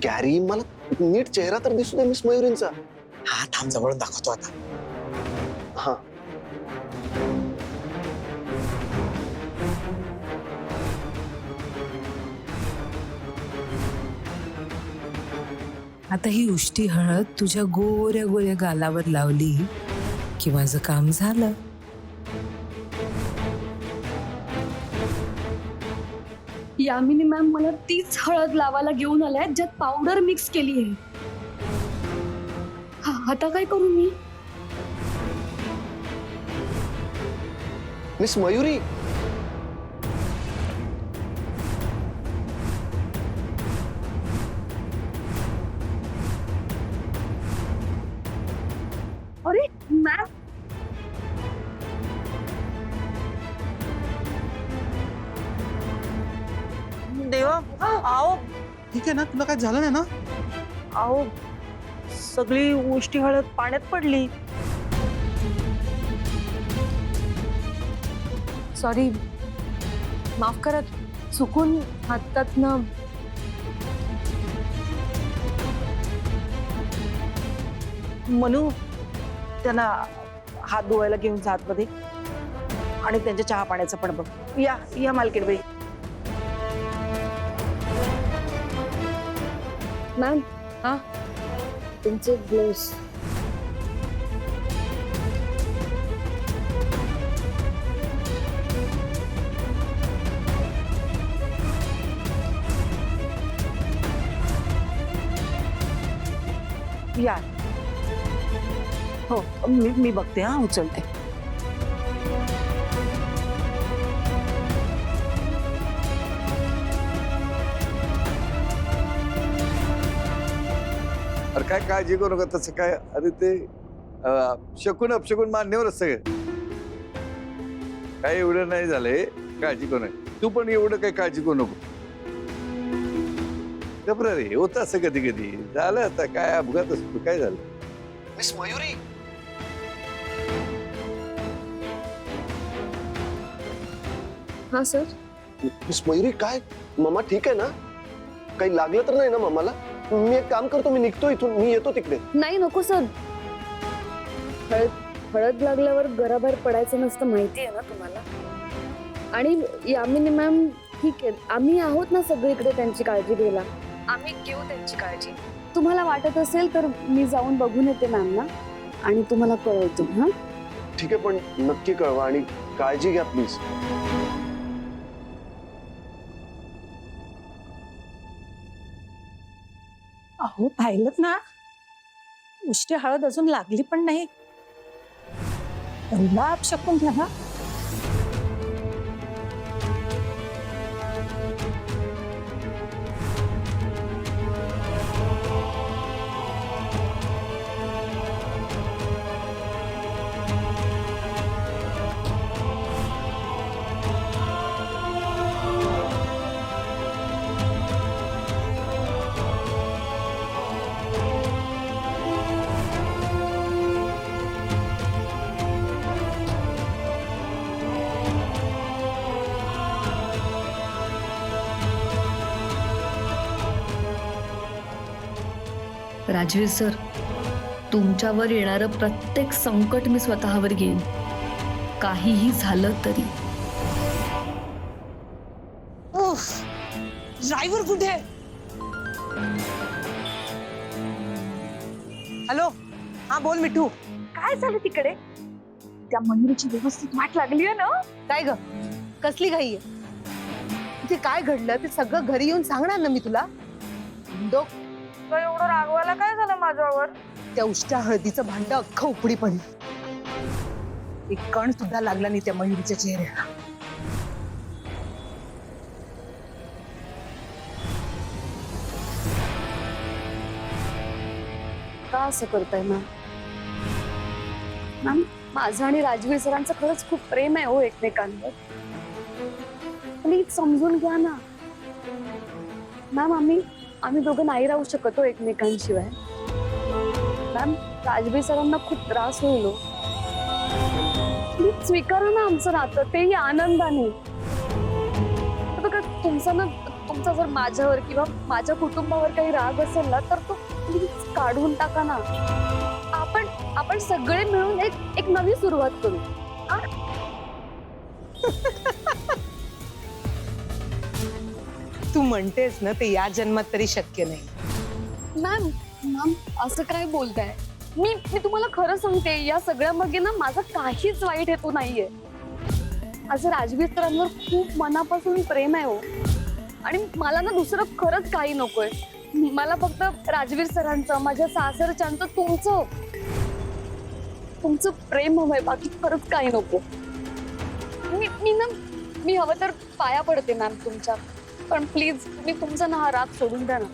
Gary, मला नीट चेहरा तर दिसू दे मिस मयुरींचा. हा थांब, जवळून दाखवतो आता. हा. आता ही उष्टी हळद तुझ्या गोऱ्या गोऱ्या गालावर लावली की माझं काम झालं. यामिनी मॅम मला तीच हळद लावायला घेऊन आल्या ज्यात पावडर मिक्स केली आहे. आता काय करू मी? मिस मयुरी, अरे मॅम, देवा, आओ ठीक आहे ना, तुला काय झालं नाही ना? आओ, सगळी उष्टी हळद पाण्यात पडली. सॉरी, माफ करा, चुकून हातातनं. मनू, त्यांना हात धुवायला घेऊन जा आतमध्ये आणि त्यांच्या चहा पाण्याचं पण बघ. या या मालकीणबाई. मॅम, हा तुमचे ग्लोव्स. या. हो, मी बघते. हा, उचलते. अरे काय काळजी करू नका तसं काय. अरे ते शकून अपशकून मान्यवरच सगळं. काय एवढं नाही झालंय, काळजी करू नका. तू पण एवढं काही काळजी करू नको. घबरा रे, होत असं कधी कधी. झालं आता काय, अपघात असतो. काय झालं? मिस मयुरी, हा सर. मिस मयुरी, काय मामा ठीक आहे ना? काही लागलं तर नाही ना मामाला? मी एक काम करतो, मी निघतो इथून, मी येतो तिकडे. नाही, नको सर. हळद लागल्यावर घराबाहेर पडायचं नसतं, माहिती आहे ना तुम्हाला. आणि यामिनी मॅम, ठीक आहे, आम्ही आहोत ना सगळीकडे त्यांची काळजी घ्यायला. आम्ही घेऊ त्यांची काळजी. तुम्हाला वाटत असेल तर मी जाऊन बघून येते मॅम ना, आणि तुम्हाला कळवतो. हा, ठीक आहे, पण नक्की कळवा आणि काळजी घ्या प्लीज. अहो, पाहिलं ना, उष्टी हळद अजून लागली पण नाही. एवढा अपशकून झाला. राजवीर सर, तुमच्यावर येणारं प्रत्येक संकट मी स्वतःवर घेईन, काहीही झालं तरी. ड्रायव्हर कुठे? हॅलो, हा बोल मिठू. काय झालं तिकडे? त्या मयुरीची व्यवस्थित वाट लागली आहे ना? काय ग, कसली घाई आहे? ते काय घडलं ते सगळं घरी येऊन सांगणार ना मी तुला. एवढं रागवायला काय झालं माझ्यावर? त्या उष्ट्या हळदीचं भांड अख्खं उपडी पडलं. एक कण सुद्धा लागला नाही त्या मयुरीच्या चेहऱ्याला. का असं करताय मॅम? मॅम, माझं आणि राजवीर सरांचं खरंच खूप प्रेम आहे हो एकमेकांवर. प्लीज समजून घ्या ना मॅम. आम्ही दोघं नाही राहू शकतो एकमेकांशिवाय. मॅम, राजवीर सरांना खूप त्रास होईल. प्लीज स्वीकारा ना आमचं नातं, तेही आनंदाने. बघा, तुमचं ना तुमचा जर माझ्यावर किंवा माझ्या कुटुंबावर काही राग असेल ना तर तो प्लीज काढून टाका ना. आपण सगळे मिळून एक नवी सुरुवात करू. तू म्हणतेस ना ते या जन्मात तरी शक्य नाही. मॅम असं काय बोलताय? मी तुम्हाला खरं सांगते, या सगळ्यामागे ना माझा काहीच वाईट हेतू नाहीये. असं राजवीर सरांवर खूप मनापासून प्रेम आहे हो. आणि मला ना दुसरं खरंच काही नकोय. मला फक्त राजवीर सरांचं, माझ्या सासरच्यांचं, तुमचं प्रेम हवंय, बाकी खरंच काही नको. मी हवं तर पाया पडते मॅम तुमच्या, पण प्लीज तुम्ही तुमचा ना हा राग सोडून द्या ना.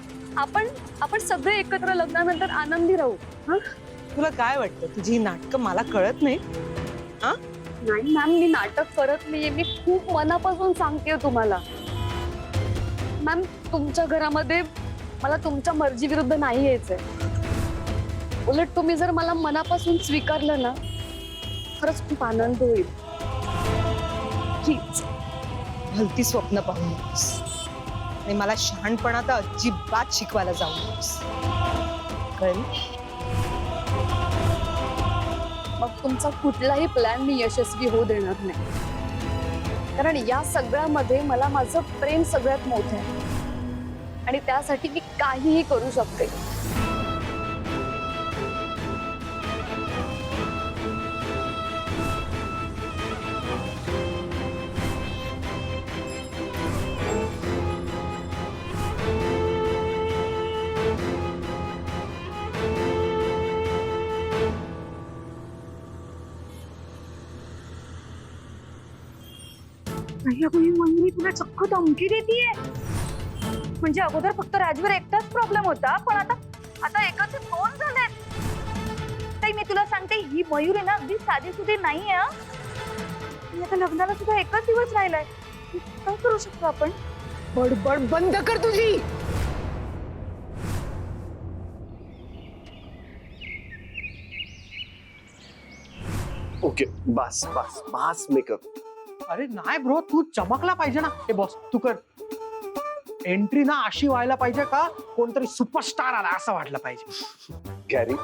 आपण सगळे एकत्र लग्नानंतर आनंदी राहू. हा, तुला काय वाटतं तुझी ही नाटकं मला कळत नाही? नाही मॅम, मी नाटक करत नाहीये. मी खूप मनापासून सांगते तुम्हाला. मॅम, तुमच्या घरामध्ये मला तुमच्या मर्जी विरुद्ध नाही यायचंय. उलट तुम्ही जर मला मनापासून स्वीकारलं ना, खरंच खूप आनंद होईल. प्लीज. भलती स्वप्न पाहू नकोस आणि मला शहाणपणा तर अजिबात शिकवायला जाऊ नकोस, कळलं? मग तुमचा कुठलाही प्लॅन मी यशस्वी होऊ देणार नाही. कारण या सगळ्यामध्ये मला माझं प्रेम सगळ्यात मोठं आहे आणि त्यासाठी मी काहीही करू शकते. मंदिरी तुला चक्क धमकी देतीये. म्हणजे अगोदर फक्त राजवीर एकटाच प्रॉब्लेम होता, पण आता एकाचे दोन झालेत. ताई मी तुला सांगते, ही मयूर आहे ना अगदी साधी सुधी नाहीये. आता लग्नाला सुद्धा एकच दिवस राहिलाय. काय करू शकतो आपण? बडबड बंद कर तुझी. ओके, बस बस बस मेकअप. अरे नाही ब्रो, तू चमकला पाहिजे ना. हे बॉस तू कर. एंट्री ना अशी व्हायला पाहिजे का कोणतरी सुपरस्टार आला असं वाटलं पाहिजे. गॅरी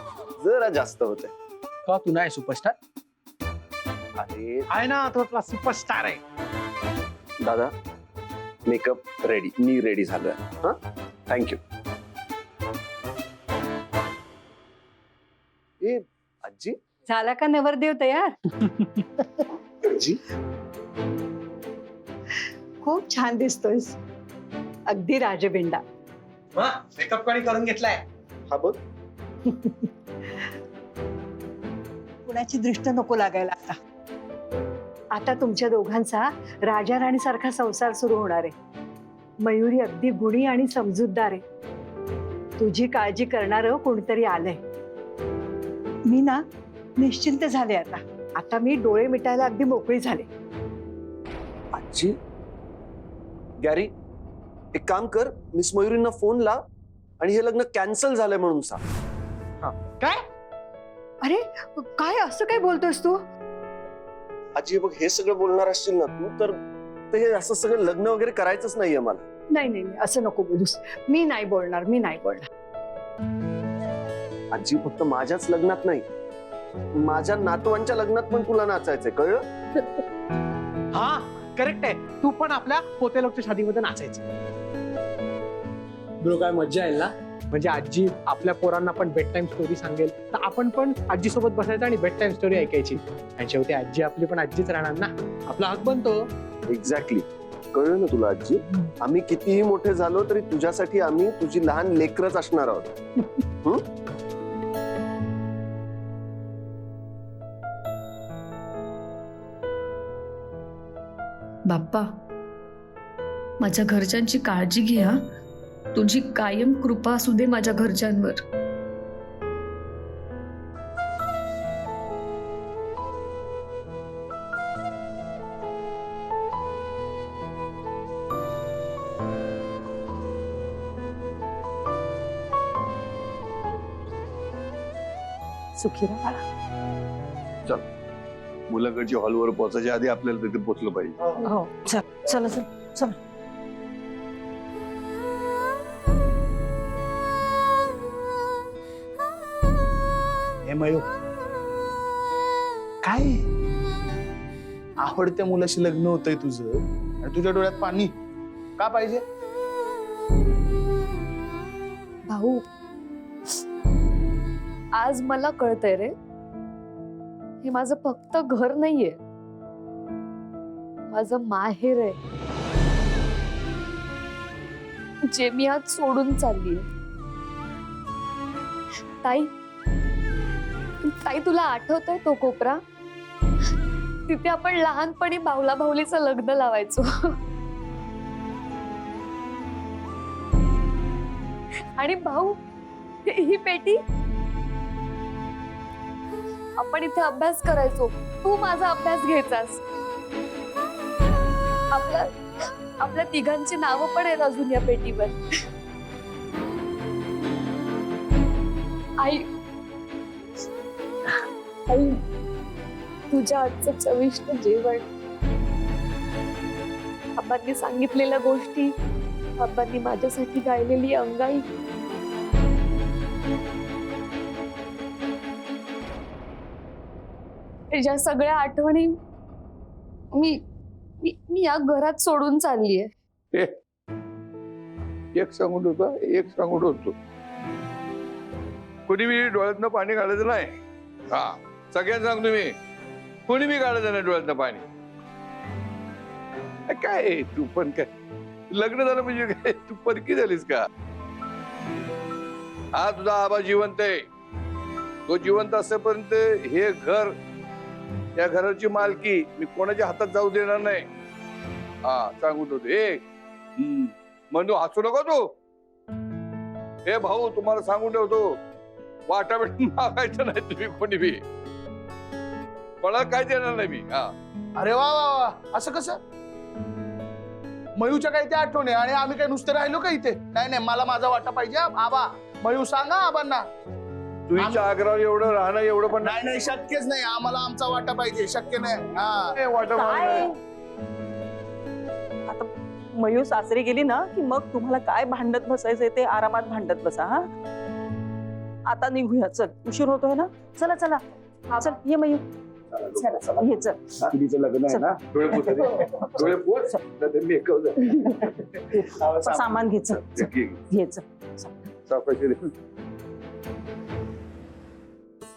जरा जास्त होते. का तू नाही सुपरस्टार? अरे आहे ना, तो आपला सुपरस्टार आहे. दादा, मेकअप रेडी, मी रेडी झालोय. हा, थँक्यू. ए आजी, झाला का नवरदेव तयार? आजी खूप छान दिसतोयस, अगदी राजबिंडा. मेकअप कोणी करून घेतलाय? हा बघ. कुणाची दृष्ट नको लागायला आता. आता तुमच्या दोघांचा राजा राणी सारखा संसार सुरू होणार आहे. मयुरी अगदी गुणी आणि समजूतदार आहे. तुझी काळजी करणारं कोणतरी आलंय. मी ना निश्चिंत झाले आता. आता मी डोळे मिटायला अगदी मोकळी झाले. आजी, गॅरी एक काम कर, मिस मयुरींना फोन लाव आणि हे लग्न कॅन्सल झालंय म्हणून सांग. काय? अरे काय असं काय बोलतोस तू? आजी बघ, हे सगळं बोलणार असशील ना तू तर हे असं सगळं लग्न वगैरे करायचंच नाहीये मला. नाही नाही नाही, असं नको बोलूस. मी नाही बोलणार. आजी, फक्त माझ्याच लग्नात नाही, माझ्या नातवांच्या लग्नात पण तुला नाचायचंय, कळलं? हा करेक्ट आहे. तू पण आपल्या पोते लोकच्या शादीमध्ये नाचायचं. ब्रो काय मज्जा येईल ना. म्हणजे आजी आपल्या पोरांना पण बेड टाइम स्टोरी सांगेल, तर आपण पण आजी सोबत बसायचं आणि बेड टाइम स्टोरी ऐकायची. आणि शेवटी आजी आपली पण आजीच राहणार ना. आपला हक बनतो. एक्झॅक्टली. कळलं ना तुला आजी? आम्ही कितीही मोठे झालो तरी तुझ्यासाठी आम्ही तुझी लहान लेकरच असणार आहोत. बाप्पा, माझ्या घरच्यांची काळजी घे हा. तुझी कायम कृपा असू दे माझ्या घरच्यांवर. सुखी राहा. चल, मुलाकडच्या हॉलवर पोहोचायच्या आधी आपल्याला तिथे पोहोचलं पाहिजे. हो चल चला चल चल. मयो काय आवडत्या मुलाशी लग्न होतंय तुझं आणि तुझ्या डोळ्यात पाणी का पाहिजे? भाऊ, आज मला कळतंय रे, हे माझं फक्त घर नाहीये, माझं माहेर आहे, जे मी आज सोडून चाललीये. ताई, ताई तुला आठवतंय तो कोपरा? तिथे आपण लहानपणी भाऊला भाऊलीचं लग्न लावायचो. आणि भाऊ, ही पेटी, आपण इथे अभ्यास करायचो, तू माझा अभ्यास घ्यायचास. आपल्या तिघांची नावं पण आहेत अजून या पेटीवर. आई, आई, तुझ्या आजचं चविष्ट जेवण, आबांनी सांगितलेल्या गोष्टी, आबांनी माझ्यासाठी गायलेली अंगाई, या सगळ्या आठवणी मी मी या घरात सोडून चाललीये. एक सांगून होतो कोणी बी डोळ्यातनं पाणी काढायचं नाही. हा, सगळ्यांना सांगतो मी, कोणी बी काढायचं नाही डोळ्यातनं पाणी. काय तू पण काय लग्न झालं म्हणजे काय तू परकी झालीस का? हा, तुझा आबा जिवंत आहे. तो जिवंत असेपर्यंत हे घर, या घराची मालकी मी कोणाच्या हातात जाऊ देणार नाही. हा, सांगून होते. म्हणून हसू नको तू. हे भाऊ, तुम्हाला सांगून ठेवतो, वाटावेट मागायचं नाही तुम्ही कोणी बी. कोणाला काय देणार नाही मी. हा, अरे वा वा वा, असं कसं? मयूच्या काही त्या आठवणी आणि आम्ही काही नुसते राहिलो का इथे? नाही नाही, मला माझा वाटा पाहिजे. आबा, मयू सांगा आबांना. तुझ्या आग्रहावर एवढं राहणं एवढं पण नाही नाही, शक्यच नाही. आम्हाला आमचा वाटा पाहिजे, शक्य नाही. हा, वाटा काय आता मयू सासरी गेली ना की मग तुम्हाला काय भांडत बसायचंय ते आरामात भांडत बसा. हा, आता निघूया, चल, उशीर होतोय ना. चला चला, चल ये मयू, चला ये, चल. तुझं लग्न आहे ना, डोळे पोच डोळे पोच मेकअप सामान घे, चल घे, चल. साफायचे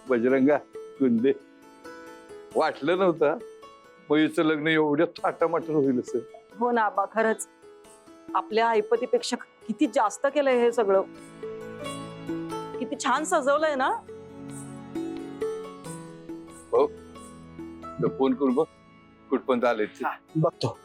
बजरंगा कुंदे, वाटलं नव्हतं मयूचं लग्न एवढ्या थाटामाटात होईल असं. हो ना आबा, खरंच आपल्या ऐपतीपेक्षा किती जास्त केलंय हे सगळं. किती छान सजवलंय ना. हो, फोन करून बघ कुठपर्यंत आले. बघतो.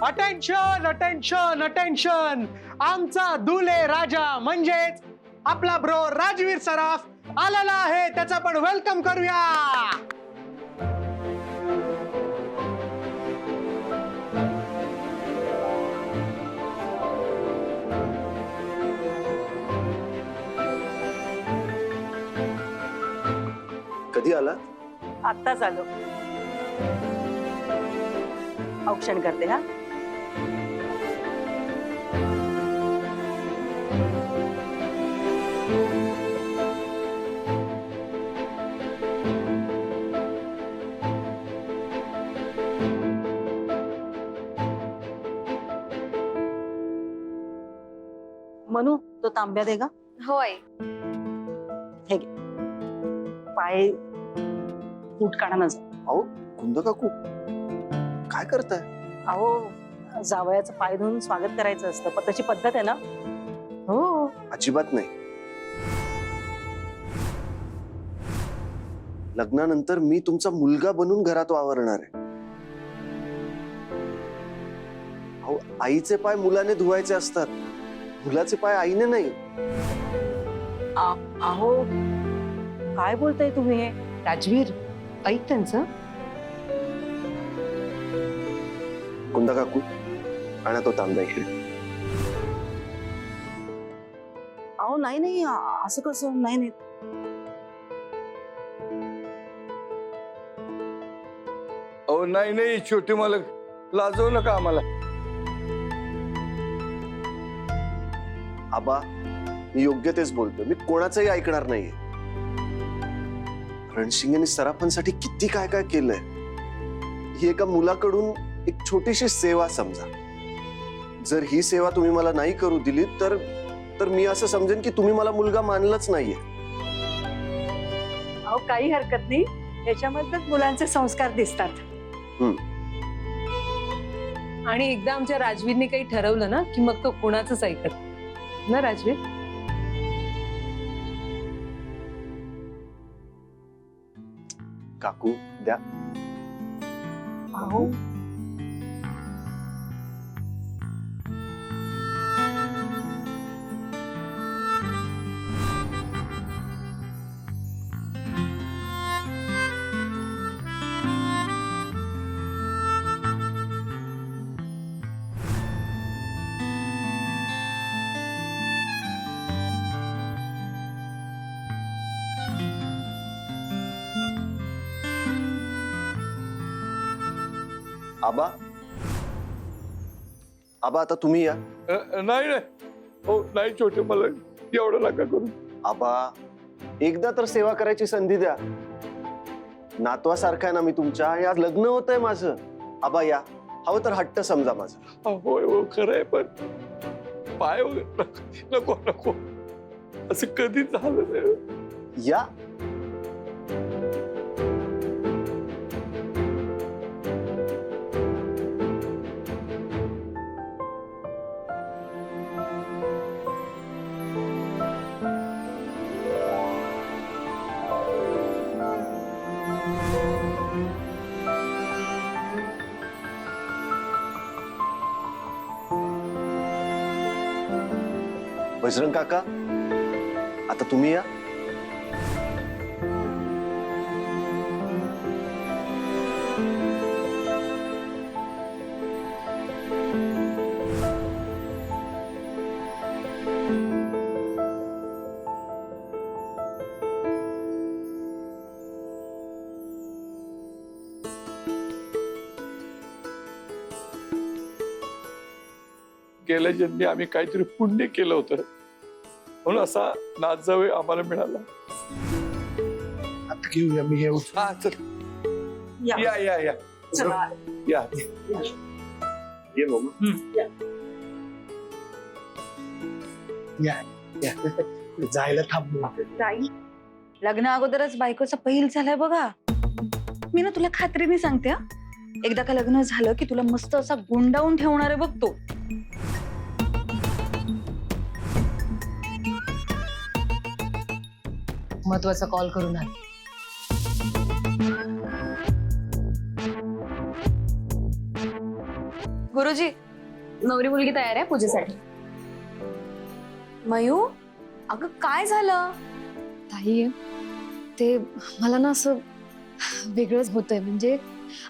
अटेन्शन अटेन्शन अटेन्शन, आमचा दुले राजा म्हणजेच आपला ब्रो राजवीर सराफ आलेला आहे. त्याचा पण वेलकम करूया. कधी आला? आत्ताच आलो. औक्षण करते. हा, मनू, तो तांब्या दे गा. होय. हे घे. पाय फूट काढा माझा. अहो कुंद काकू, काय करताय? अहो, जावयाचं पाय धुवून स्वागत करायचं असतं, पण तशी पद्धत आहे ना. हो, अजिबात नाही. लग्नानंतर मी तुमचा मुलगा बनून घरात वावरणार आहे. अहो, आईचे पाय मुलाने धुवायचे असतात, मुलाचे पाय आईने नाही. अहो काय बोलताय तुम्ही हे? राजवीर, ऐक त्यांचं. कुंदा काकू, आणा तो तांब्या इकडे. अहो नाही नाही, असं कसं? नाही नाही. अहो नाही नाही, छोटे मालक, लाजवू नका आम्हाला. आबा, मी योग्य तेच बोलतोय. मी कोणाचंही ऐकणार नाहीये. रणशिंगेने सराफांसाठी किती काय काय केलंय. ही एका मुलाकडून एक छोटीशी सेवा समजा. जर ही सेवा तुम्ही मला नाही करू दिली तर मी असं समजेन की तुम्ही मला मुलगा मानलंच नाहीये. अहो काही हरकत नाही, याच्यामध्येच मुलांचे संस्कार दिसतात. आणि एकदा आमच्या राजवीरने काही ठरवलं ना की मग तो कुणाचंच ऐकत ना राजवीर. काकू द्या. अहो आबा आबा आता तुम्ही या. नाही नाही हो नाही छोटे, मला एवढं नका करू. आबा एकदा तर सेवा करायची संधी द्या. नातवासारखा आहे ना मी तुमच्या, आणि आज लग्न होत आहे माझं. आबा या, हवं तर हट्ट समजा माझा. होय हो खरंय, पण पाय वगैरे नको नको, असं कधीच झालं नाही. या. बजरंग काका आता तुम्ही या. गेल्या जन्मी आम्ही काहीतरी पुण्य केलं होतं म्हणून असा नाच जावे आम्हाला मिळाला. आता घेऊया मी हे उचलून. हा चल या. या या या चला. या. ये मामा. या. जायला थांबलो. ताई, लग्न अगोदरच बायकोचा पहिल झालाय बघा. मी ना तुला खात्रीने सांगते हा, एकदा का लग्न झालं की तुला मस्त असा गुंडावून ठेवणार आहे बघ तो. महत्वाचा कॉल करून आले. गुरुजी, नवरी मुलगी तयार आहे पूजेसाठी. मयू, अगं काय झालं? ताई ते मला ना असं वेगळंच होतंय. म्हणजे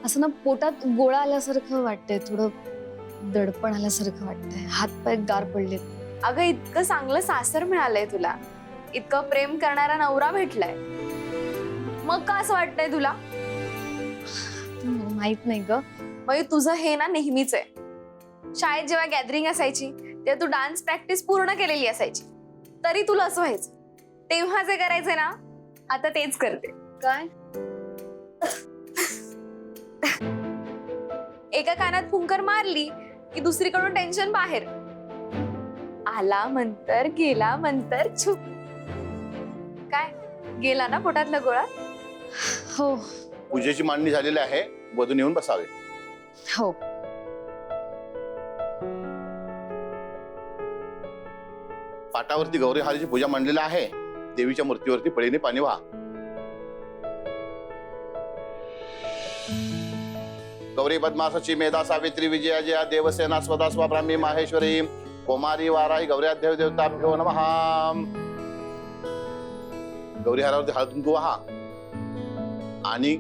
असं ना पोटात गोळा आल्यासारखं वाटतंय, थोडं दडपण आल्यासारखं वाटतंय, हातपाय गार पडलेत. अगं इतकं चांगलं सासर मिळालंय तुला, इतकं प्रेम करणारा नवरा भेटलाय, मग का असं वाटतंय तुला? माहित नाही ग. मग तुझं हे ना नेहमीच आहे. शाळेत जेव्हा गॅदरिंग असायची तेव्हा तू डान्स प्रॅक्टिस पूर्ण केलेली असायची, तरी तुला असं व्हायचं. तेव्हा जे करायचंय ना आता तेच करते. काय? एका कानात फुंकर मारली की दुसरीकडून टेन्शन बाहेर. आला मंतर गेला मंतर छुप. काय गेला ना पोटातला गोळा? हो पूजेची मांडणी झालेली आहे, वधून येऊन बसावे. हो. पाटावरती गौरी हारीची पूजा मांडलेली आहे. देवीच्या मूर्तीवरती पळीने पाणी वाहा. गौरी पद्मासची मेधा सावित्री विजया जया देवसेना स्वदा स्व ब्राह्मी माहेश्वरी कुमारी वाराही गौरी देव देवताभ्यो नमः. गौरी हारावरती हळद कुंकू वाहा आणि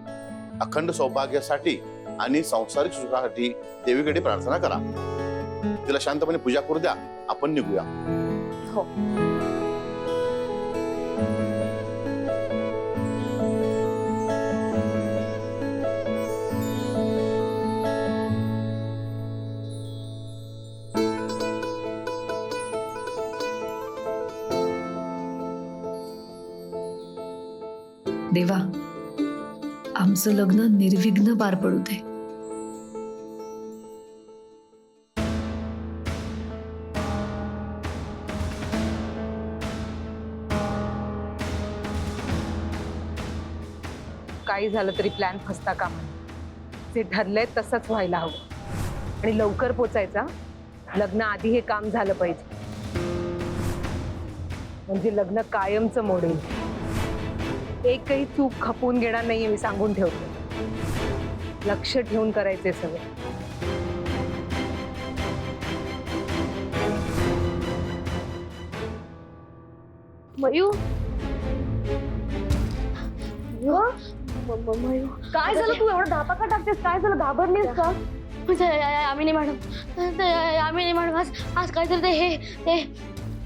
अखंड सौभाग्यासाठी आणि सांसारिक सुखासाठी देवीकडे प्रार्थना करा. तिला शांतपणे पूजा करू द्या, आपण निघूया. हो. देवा, आमचं लग्न निर्विघ्न पार पडू दे. काही झालं तरी प्लॅन फसता कामा नये. जे ठरलंय तसंच व्हायला हवं आणि लवकर पोचायचा. लग्न आधी हे काम झालं पाहिजे, म्हणजे लग्न कायमचं मोडेल. एकही चूक खपवून घेणार नाहीये मी, सांगून ठेवते. लक्ष ठेवून करायचे सगळं. मयू काय झालं? तू एवढं धापा का टाकतेस? काय झालं? घाबरलीस का? यामिनी मॅडम आज काहीतरी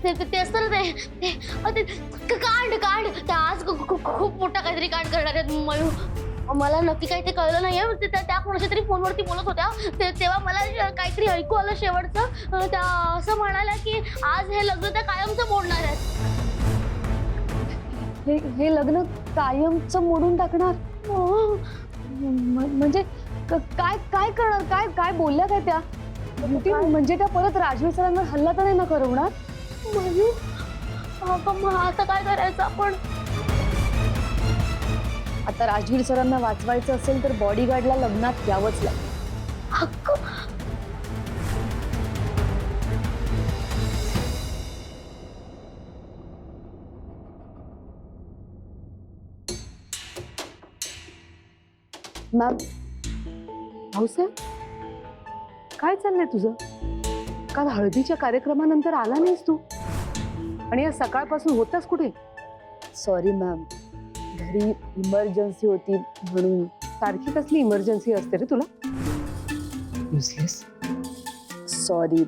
ते असतं ना ते कांड ते आज खूप मोठा काहीतरी कांड करणार आहेत मयू. मला नक्की काही ते कळलं नाहीये. त्या कोणाच्या तरी फोनवरती बोलत होत्या तेव्हा मला काहीतरी ऐकू आलं शेवटचं. त्या असं म्हणाल्या की आज हे लग्न त्या कायमचं मोडणार आहेत. हे लग्न कायमचं मोडून टाकणार? म्हणजे काय काय करणार? काय काय बोलल्या काय त्या? म्हणजे त्या परत राजवीर सरांवर हल्ला तर नाही ना करवणार? आता काय करायचं आपण? आता राजवीर सरांना वाचवायचं असेल तर बॉडीगार्डला लग्नात यावंच लागेल. हक्क मॅम, भाऊसाहेब, काय चाललंय तुझं? काल हळदीच्या कार्यक्रमानंतर आला नाहीस तू, आणि आज सकाळपासून होतास कुठे? सॉरी मॅम, घरी इमर्जन्सी होती म्हणून. सारखी कसली इमर्जन्सी असते रे तुला? युजलेस. सॉरी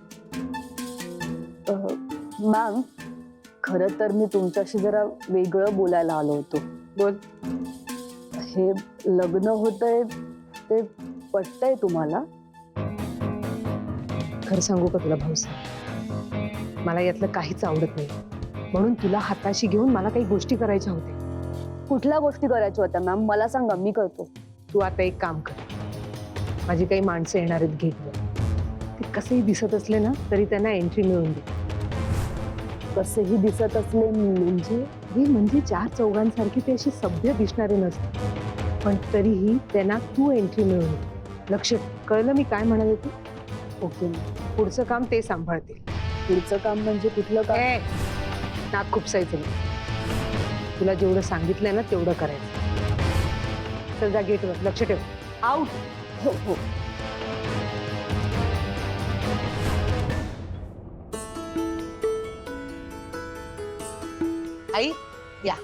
मॅम, खरं तर मी तुमच्याशी जरा वेगळं बोलायला आलो होतो. बोल. हे लग्न होतंय ते पटतंय तुम्हाला? खरं सांगू का तुला भाऊसाहेब, मला यातलं काहीच आवडत नाही. म्हणून तुला हाताशी घेऊन मला काही गोष्टी करायच्या होत्या. कुठल्या गोष्टी करायच्या होत्या मॅम? मला सांगा, मी करतो. तू आता एक काम कर, माझी काही माणसं येणार आहेत घेतलं. ते कसेही दिसत असले ना तरी त्यांना एंट्री मिळून दे. कसेही दिसत असले म्हणजे? म्हणजे 4-4 ते असे सभ्य दिसणारे नसते, पण तरीही त्यांना तू एंट्री मिळून दे. लक्ष, कळलं मी काय म्हणाले तू? ओके. पुढचं काम ते सांभाळतील. पुढचं काम म्हणजे कुठलं काम? नाक खुपसायचं नाही. तुला जेवढं सांगितलंय ना तेवढं करायचं. चल जा गेटवर, लक्ष ठेव. आउट. हो हो. आई या.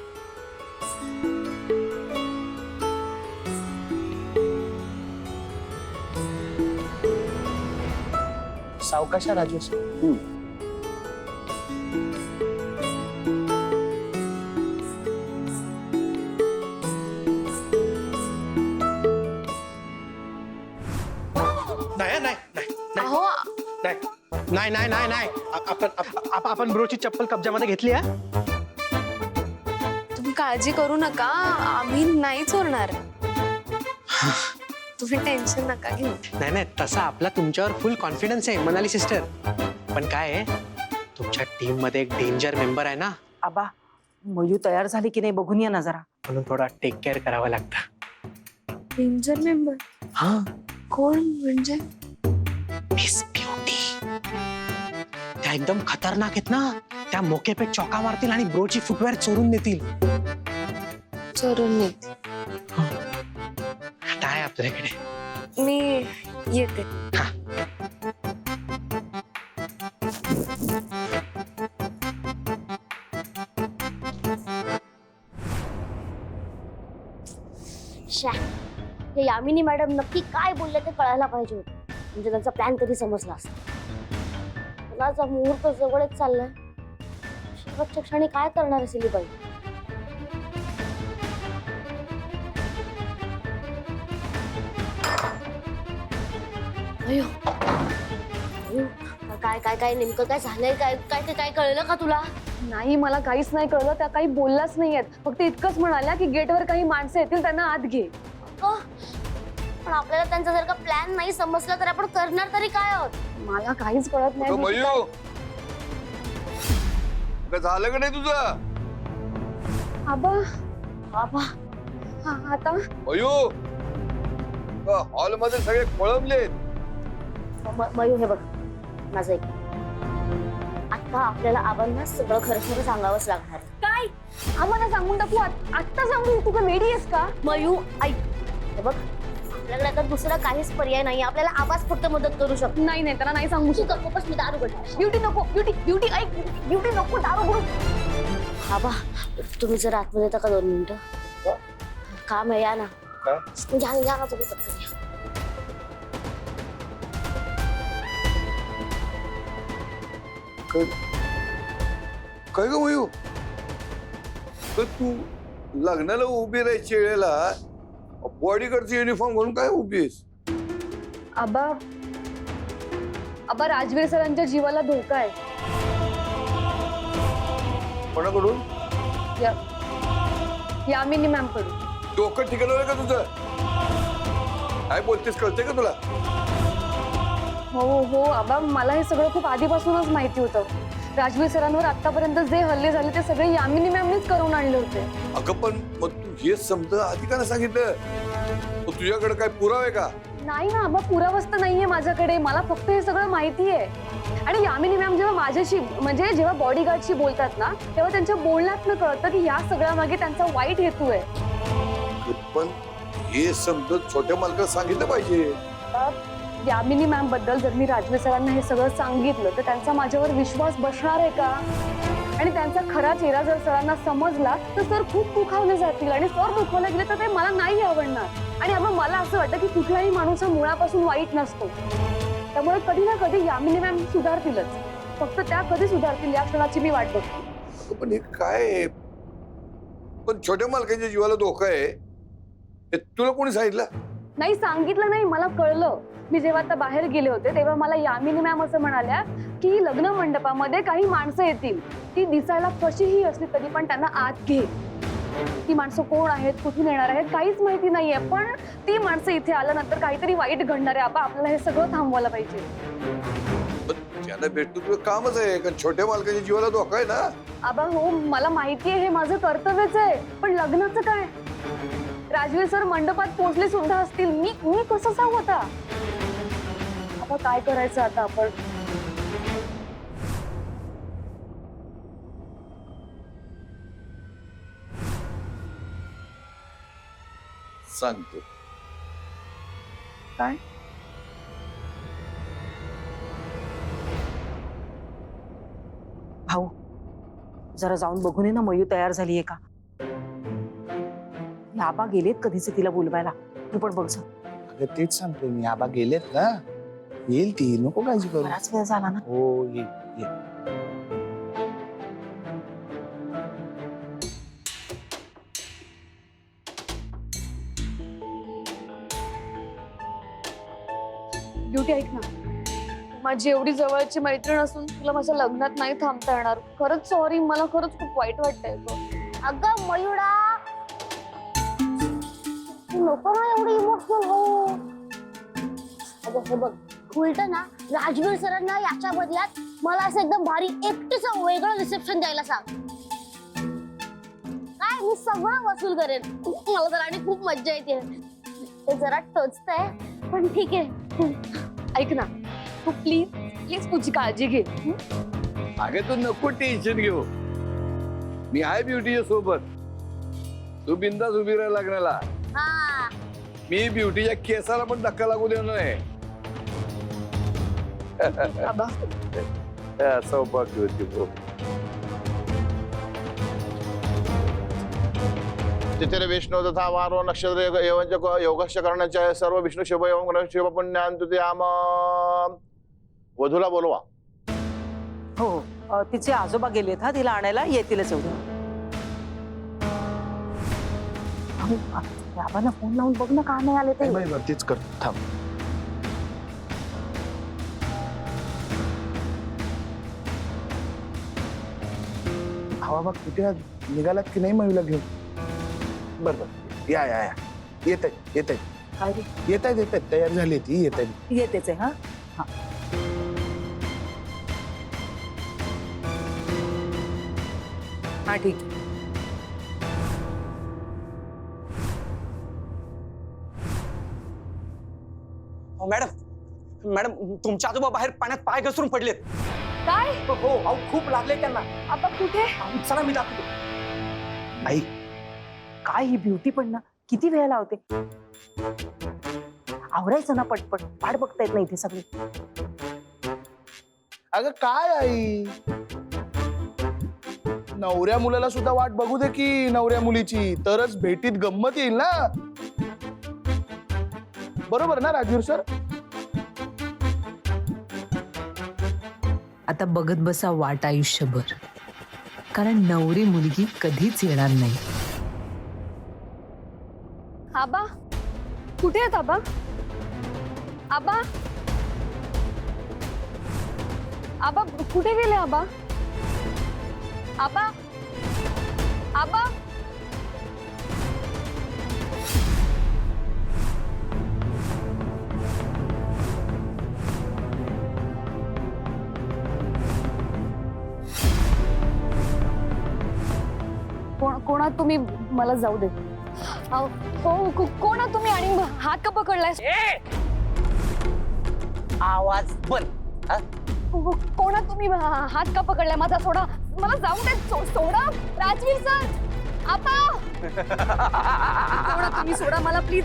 सावकाशा राजेश. नाही नाही नाही नाही, आपण ब्रोची चप्पल कब्जामध्ये घेतली आहे. तुम्ही काळजी करू नका, आम्ही नाही चोरणार. तुम्ही टेन्शन नका घेऊ. नाही नाही, तसा आपला तुमच्यावर फुल कॉन्फिडन्स आहे मनाली सिस्टर. पण काय आहे, तुमच्या टीम मध्ये एक डेंजर मेंबर आहे ना. आबा, मयू तयार झाली की नाही बघून या ना जरा. म्हणून थोडा टेक केअर करावं लागतं. Danger member? हा, कोण म्हणजे? Miss beauty. त्या एकदम खतरनाक आहेत ना. त्या मोके पे चौका मारतील आणि ब्रोची फुटवेअर चोरून नेतील. चोरून नेतील? काय आपल्याकडे? मी येते. हे यामिनी मॅडम नक्की काय बोलले ते कळायला पाहिजे होतं. म्हणजे त्यांचा प्लॅन तरी समजला असता. मुलाचा मुहूर्त जवळच चाललाय. शेवटच्या क्षणी काय करणार असेल ही बाई? काय काय काय नेमकं काय झालंय? काय काय ते काय कळलं का तुला? नाही, मला काहीच नाही कळलं. त्या काही बोलल्याच नाहीयेत. फक्त इतकंच म्हणाल्या की गेटवर काही माणसं येतील, त्यांना आत घे. पण आपल्याला त्यांचा जर का प्लॅन नाही समजला तर आपण करणार तरी काय आहोत? मला काहीच कळत नाही. अगं मयू, काय झालं का नाही तुझं? आबा, बाबा आता मयू, हॉल मध्ये सगळे खोळंबलेत. मयू हे बघ माझं ऐक. आता आपल्याला आबांना सगळं खरं खरं सांगावंच लागणार. काय आम्हाला सांगून टाकू? आत्ता सांगू? तू का वेडी आहेस का? मयू ऐक, हे बघ आपल्याकडे आता दुसरा काहीच पर्याय नाही. आपल्याला आवाज फक्त मदत करू शकतो. नाही नाही, त्याला नाही सांगू शकत. मी दारू उघडणार. ब्युटी नको, ब्युटी ऐक, ब्युटी नको, दारू उघडू. आबा तुम्ही जर आतमध्ये येता का 2 मिनिटं? काम आहे, या ना. या ना तुम्ही पटकन या. काय ग मयू, तर तू लग्नाला उभी राहायची वेळेला बॉडीगार्डची युनिफॉर्म घालून काय उभी आहेस? आबा राजवीर सरांच्या जीवाला धोका आहे. कोणाकडून? यामिनी मॅम कडून. डोकं ठिकाणावर का तुझं? काय बोलतेस, कळतंय का तुला? हो आबा, मला हे सगळं खूप आधीपासूनच माहिती होतं. राजवीर सरांवर आतापर्यंत जे हल्ले झाले ते सगळे यामिनी मॅमनेच करून आणले होते. अगं पण मग तू हे समजा आधी का नाही सांगितलं? तुझ्याकडे काय पुरावे का? नाही ना आबा, पुरावाच तर नाहीये माझ्याकडे. मला फक्त हे सगळं माहिती आहे. आणि यामिनी मॅम जेव्हा माझ्याशी म्हणजे जेव्हा बॉडीगार्डशी बोलतात ना, तेव्हा त्यांच्या बोलण्यातनं कळतं की या सगळ्या मागे त्यांचा वाईट हेतू आहे. पण हे समजत छोट्या मालकाला सांगितलं पाहिजे. यामिनी मॅम बद्दल जर मी राजवीर सरांना हे सगळं सांगितलं तर त्यांचा माझ्यावर विश्वास बसणार आहे का? आणि त्यांचा खरा चेहरा जर सरांना समजला तर सर खूप दुखावले जातील. आणि सर दुखावले गेले तर ते मला नाही आवडणार. आणि आबा मला असं वाटतं की कुठलाही माणूस हा मुळापासून वाईट नसतो. त्यामुळे कधी ना कधी यामिनी मॅम सुधारतीलच. फक्त त्या कधी सुधारतील या क्षणाची मी वाट बघते. पण हे काय, पण छोट्या मालकाच्या जीवाला धोका आहे हे तुला कोणी सांगितलं? नाही सांगितलं नाही, मला कळलं. मी जेव्हा आता बाहेर गेले होते तेव्हा मला यामिनी मॅम असं म्हणाल्या की लग्न मंडपामध्ये काही माणसं येतील. ती दिसायला कशीही असली तरी पण त्यांना आत घे. ती माणसं कोण आहेत, कुठून येणार आहेत काहीच माहिती नाहीये. पण ती माणसं इथे आल्यानंतर काहीतरी वाईट घडणार आहे. आपल्याला हे सगळं थांबवायला पाहिजे. त्यांना भेटतो तुझं कामच आहे, कारण छोट्या मालकाच्या जीवाला धोका आहे ना. आबा हो, मला माहिती आहे, हे माझं कर्तव्यच आहे. पण लग्नाचं काय? राजवीर सर मंडपात पोहोचले सुद्धा असतील. मी कसं सांगू आता? आता काय करायचं आता आपण? सांगतो. काय? भाऊ जरा जाऊन बघून ये ना, मयू तयार झालीये का? आबा गेलेत कधीच तिला बोलवायला. तू पण बघ जा. अगं तेच सांगतोय मी, आबा गेलेत ना, येईल ती, नको काळजी करू. बराच वेळ झाला ना. हो येईल. ब्युटी ऐक ना, माझी एवढी जवळची मैत्रीण असून तुला माझ्या लग्नात नाही थांबता येणार. खरंच सॉरी, मला खरंच खूप वाईट वाटतंय गं. अगं मयुरा, तू नको ना एवढी इमोशनल हो. अगं हे बघ, उलट ना राजवीर सरांना याच्या बदल्यात मला असं एकदम भारी एकटीचं वेगळं रिसेप्शन द्यायला सांग. काय मी सगळं वसूल करेन. मला तर आणि खूप मज्जा येते. ते जरा टोचतंय पण ठीक आहे. ऐक ना, तू प्लीज प्लीज तुझी काळजी घे. अगं तू नको टेन्शन घेऊ, मी आहे ब्युटीच्या सोबत. तू बिंदास उभी राहा लग्नाला. हा मी ब्युटीच्या केसाला पण धक्का लागू देणार नाही. सौभाग्य होती. तिथे विष्णू तथा वारो नक्षत्र योगश्य करण्याच्या सर्व विष्णू शुभ शुभ पुण्यान तुझे आम. वधूला बोलवा. हो तिचे आजोबा गेलेत, हा तिला आणायला येतीलच. एवढं आबांना फोन लावून बघ ना, का नाही आले ते. तेच कर, थांब. बाबा कुठे निघालात की नाही मयूला घेऊन? बरं बरं, या या या, येत आहेत काय रे? येत आहेत तयार झाली ती, येत आहेत. येतेच आहे. हा हा ठीक आहे. मॅडम मॅडम तुमच्या आजोबा बाहेर पाण्यात पाय घसरून पडलेत. काय हो अहो खूप लागले त्यांना. आता कुठे? चला मी दाखवतो. आई, काय ही ब्युटी पण ना किती वेळ लावते. आवरायचं ना पटपट, वाट बघता येत नाही इथे सगळी. अगं काय आई, नवऱ्या मुलाला सुद्धा वाट बघू दे की नवऱ्या मुलीची, तरच भेटीत गंमत येईल ना. बरोबर ना राजवीर सर? आता बघत बसा वाट आयुष्यभर, कारण नवरी मुलगी कधीच येणार नाही. आबा कुठे आहेत आबा? आबा आबा कुठे गेले आबा? आबा आबा कोणा तुम्ही? मला जाऊ दे. हो कोणा तुम्ही आणि हात का पकडलाय? आवाज बंद. कोणा तुम्ही? हात का पकडलाय माझा? सोडा मला, जाऊ दे. सोडा राजवीर सर. आबा कोणा तुम्ही? सोडा मला प्लीज,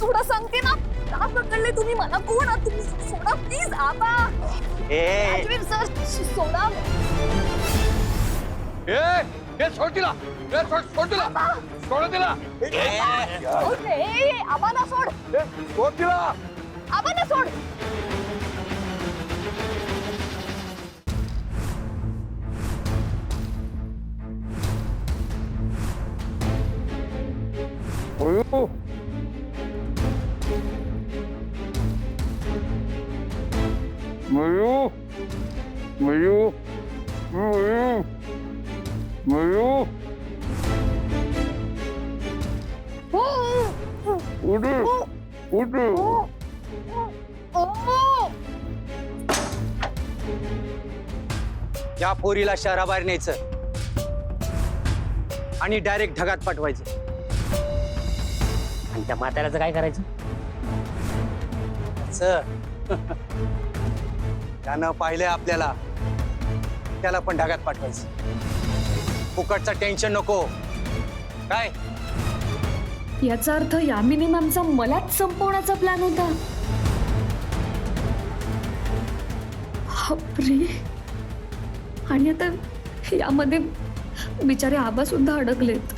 सोडा सांगते ना. का पकडले तुम्ही मला? कोण आहात तुम्ही? सोडा प्लीज आबा. राजवीर सर सोडा. सोड तिला, सोड तिला, सोड तिला, आबा ना सोड. सोड तिला. आबा ना सोड. मयू मयू मयू मयू उठ उठ. या पोरीला शहराबाहेर न्यायचं आणि डायरेक्ट ढगात पाठवायचं. आणि त्या म्हाताऱ्याचं काय करायचं? त्यानं पाहिलंय आपल्याला, त्याला पण ढगात पाठवायचं. फुकटचं टेन्शन नको. काय याचा अर्थ यामिनी मॅमचा मलाच संपवण्याचा प्लॅन होता. बापरे. आणि आता यामध्ये बिचारे आबा सुद्धा अडकलेत.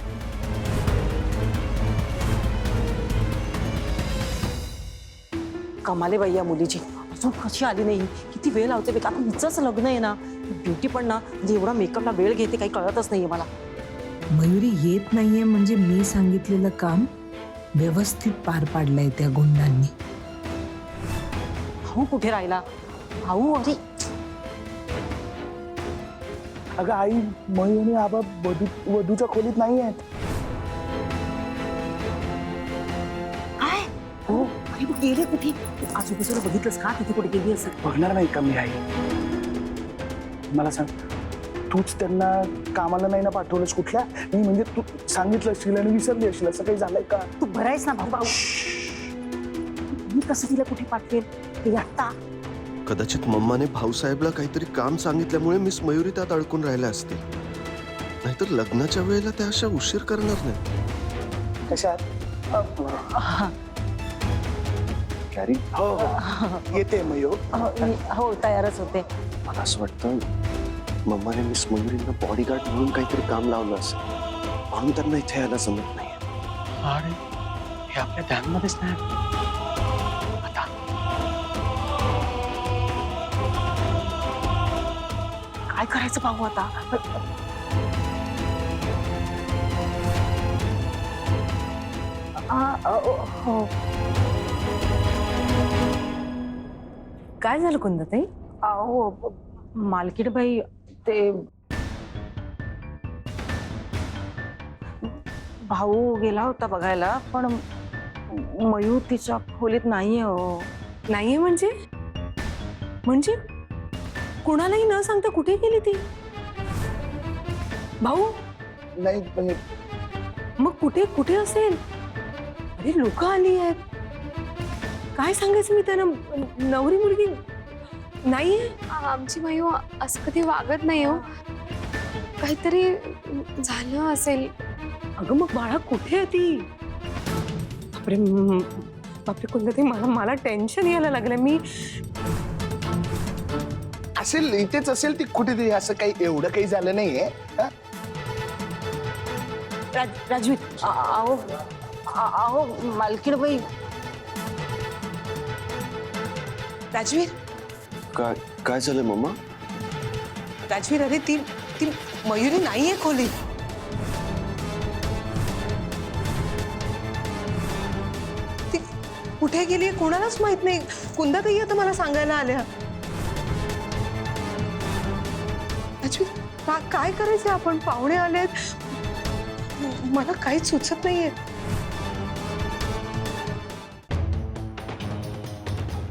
कमाले बाई या मुलीची, अजून कशी आली नाही. किती वेळ लावते बे. आता हिचंच लग्न आहे ना. ब्युटी पण ना म्हणजे एवढा मेकअपला वेळ घेते, काही कळतच नाहीये मला. मयुरी येत नाहीये म्हणजे मी सांगितलेलं काम व्यवस्थित पार पाडलंय त्या गुंडांनी. भाऊ कुठे राहिला? भाऊ अरे अगं आई, मयू आणि आबा वधूच्या खोलीत नाही आहेत. काय? हो अरे मग गेले कुठे? आजूबाजूला बघितलंस का? तिथे कुठे गेली असेल? बघणार नाही का मी आई? मला सांग, तूच त्यांना कामाला नाही ना पाठवलंस कुठल्या? नाही म्हणजे तू सांगितलं असशील आणि विसरली असशील, असं काही झालंय का? तू बरायस ना भाऊ? मी कसं तिला कुठे पाठवेल ते आता? कदाचित मम्माने भाऊसाहेबला काहीतरी काम सांगितल्यामुळे मिस मयुरी त्यात अडकून राहिल्या असतील. नाहीतर लग्नाच्या वेळेला त्या अशा उशीर करणार नाही. कशात? कॅरी? हो येते मयू. हो तयारच होते. मला असं वाटतं मम्माने मिस मयुरींना बॉडीगार्ड म्हणून काहीतरी काम लावलं असेल, म्हणून त्यांना इथे यायला जमत नाही. अरे हे आपल्या ध्यानमध्येच नाही. आता काय करायचं भाऊ आता? हो. काय झालं कुंदताई? अहो मालकीणबाई ते भाऊ गेला होता बघायला, पण मयूर तिच्या खोलीत नाहीये हो. नाहीये म्हणजे म्हणजे कुणालाही न सांगता कुठे गेली ती? भाऊ नाही म्हणजे मग कुठे कुठे असेल? अरे लोक आली आहेत, काय सांगायचं मी त्यांना? नवरी मुलगी नाहीये. आमची मयू असं कधी वागत नाही हो. काहीतरी झालं असेल. अगं मग बाळा कुठे आहे ती? बापरे बापरे कोणतं मला टेन्शन यायला लागलं. मी असेल इथेच असेल ती कुठेतरी, असं काही एवढं काही झालं नाहीये. हा? राजवीर अहो मालकीणबाई. राजवीर काय काय झालं मम्मा? राजवीर अरे ती ती मयुरी नाहीये खोलीत. ती कुठे गेली कोणालाच माहित नाही. कुंदाताई आता मला सांगायला आल्या. राजवीर काय करायचं आपण? पाहुणे आलेत, मला काहीच सुचत नाहीये.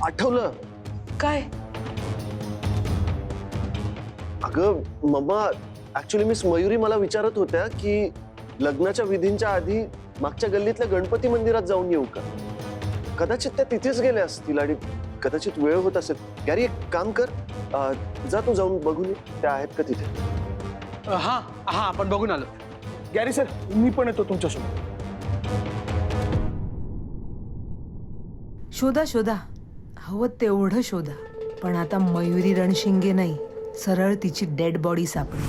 आठवलं? काय? अगं मम्मा, ऍक्च्युली मिस मयुरी मला विचारत होत्या की लग्नाच्या विधींच्या आधी मागच्या गल्लीतल्या गणपती मंदिरात जाऊन येऊ का. कदाचित त्या तिथेच गेल्या असतील आणि कदाचित वेळ होत असेल. गॅरी एक काम कर, जा तू जाऊन बघून ये त्या आहेत का तिथे. हा हा आपण बघून आलो. गॅरी सर मी पण येतो तुमच्यासोबत. शोधा शोधा, हवं तेवढं शोधा, पण आता मयुरी रणशिंगे नाही, सरळ तिची डेड बॉडी सापडली.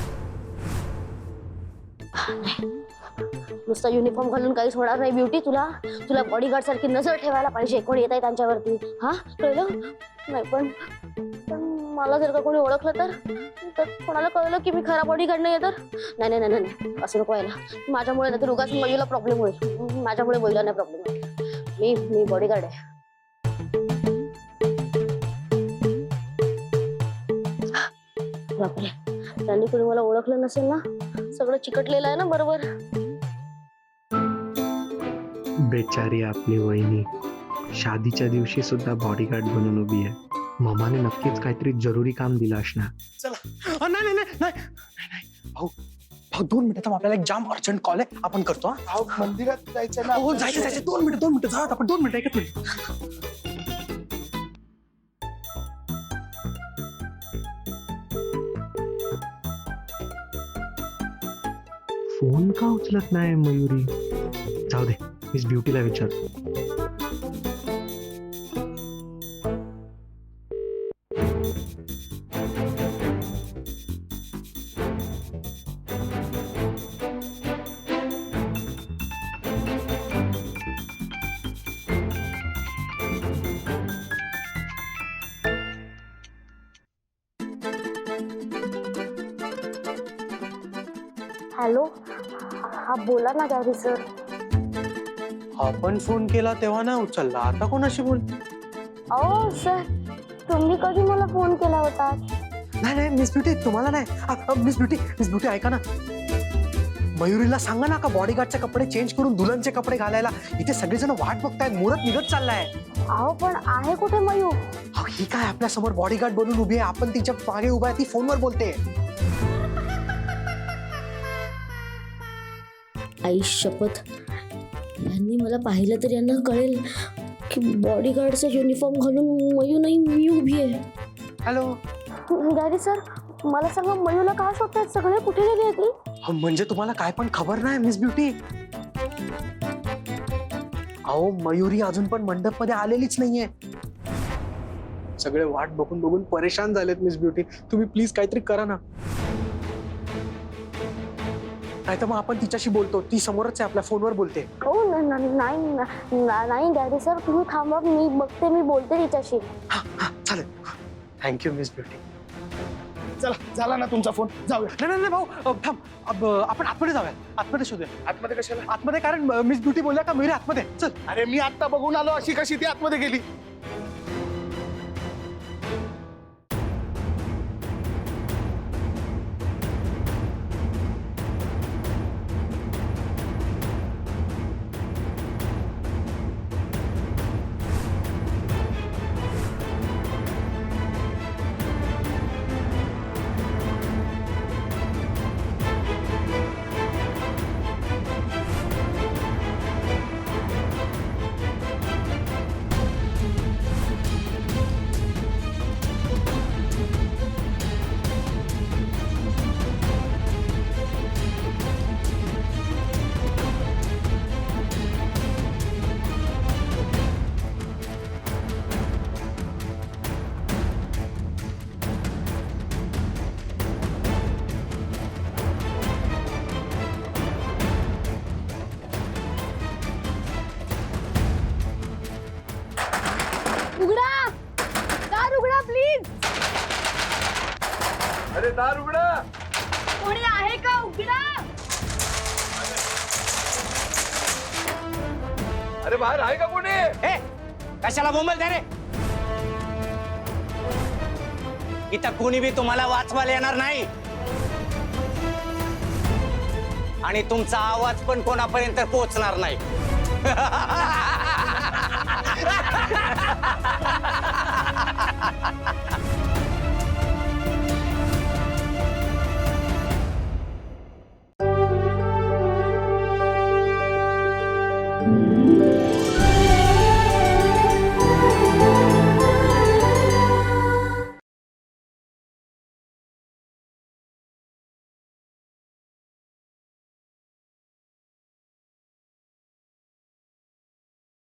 नुसता युनिफॉर्म घालून काहीच होणार नाही ब्युटी. तुला बॉडीगार्ड सारखी नजर ठेवायला पाहिजे. कोणी येत आहे त्यांच्यावरती. हा कळलं? नाही पण मला जर का कोणी ओळखलं तर कोणाला कळलं की मी खरा बॉडीगार्ड नाही तर नाही नाही नाही नाही असं नको व्हायला. माझ्यामुळे नाही तर उगाच मयूला प्रॉब्लेम होईल. माझ्यामुळे मयूला नाही प्रॉब्लेम होईल. मी बॉडीगार्ड आहे. बापरे, त्यांनी कोणी मला ओळखलं नसेल ना. सगळं चिकटलेलं आहे ना बरोबर. बेचारी आपली वहिनी शादीच्या दिवशी सुद्धा बॉडीगार्ड बनून उभी आहे. ममाने नक्कीच काहीतरी जरुरी काम दिलं असणार. चला नाही नाही नाही नाही नाही भाऊ भाऊ 2 मिनिटं आपल्याला एक जाम अर्जंट कॉल आहे, आपण करतो. अहो, मंदिरात जायचं ना. हो जायचं जायचं. 2 मिनिटं जा आपण. 2 मिनिटं एकच मिनिट. फोन का उचलत नाही मयुरी? जाऊ दे, मिस ब्युटीला विचार. हॅलो, हा बोला ना गॅरी सर. आपण फोन केला तेव्हा ना उचलला, आता कोणाशी बोल? अहो सर, तुम्ही कधी मला फोन केला होता? नाही नाही मिस ब्युटी, तुम्हाला नाही. मिस ब्युटी ऐका ना. मयुरीला सांगा ना का बॉडीगार्डचे कपडे चेंज करून दुल्हनचे कपडे घालायला. इथे सगळेजण वाट बघतायत, मुहूर्त निघत चाललाय. अहो पण आहे कुठे मयू? ही काय आपल्या समोर बॉडीगार्ड बनून उभी आहे, आपण तिच्या मागे उभा आहे, ती फोनवर बोलते. आई शपथ, यांनी मला पाहिलं तर यांना कळेल की बॉडीगार्डचं युनिफॉर्म घालून मयू नाही मी उभी आहे. हॅलो गॅरी सर, मला सांगा मयूला का शोधतायत सगळे? कुठे गेली आहे ती? म्हणजे तुम्हाला काय पण खबर नाही मिस ब्युटी? अहो मयुरी अजून पण मंडप मध्ये आलेलीच नाहीये. सगळे वाट बघून बघून परेशान झालेत मिस ब्युटी. तुम्ही प्लीज काहीतरी करा ना. नाही तर मग आपण तिच्याशी बोलतो, ती समोरच आहे, आपल्या फोनवर बोलते. हो नाही गॅरी सर, तुम्ही थांबा, मी बघते, मी बोलते तिच्याशी. चालेल. Thank you miss beauty. चला झाला ना तुमचा फोन, जाऊया. नाही नाही भाऊ थांब, आपण आतमध्ये जाऊया. आतमध्ये शोधूया. आतमध्ये कशाला? आतमध्ये कारण मिस ब्युटी बोलल्या का मयुरी आतमध्ये. चल. अरे मी आता बघून आलो, अशी कशी ती आतमध्ये गेली? अरे दार उघडा. कोणी आहे का? उघडा. अरे बाहेर आहे का कोणी? कशाला बोंबल रे? इथं कोणी बी तुम्हाला वाचवायला येणार नाही आणि तुमचा आवाज पण कोणापर्यंत पोहोचणार नाही.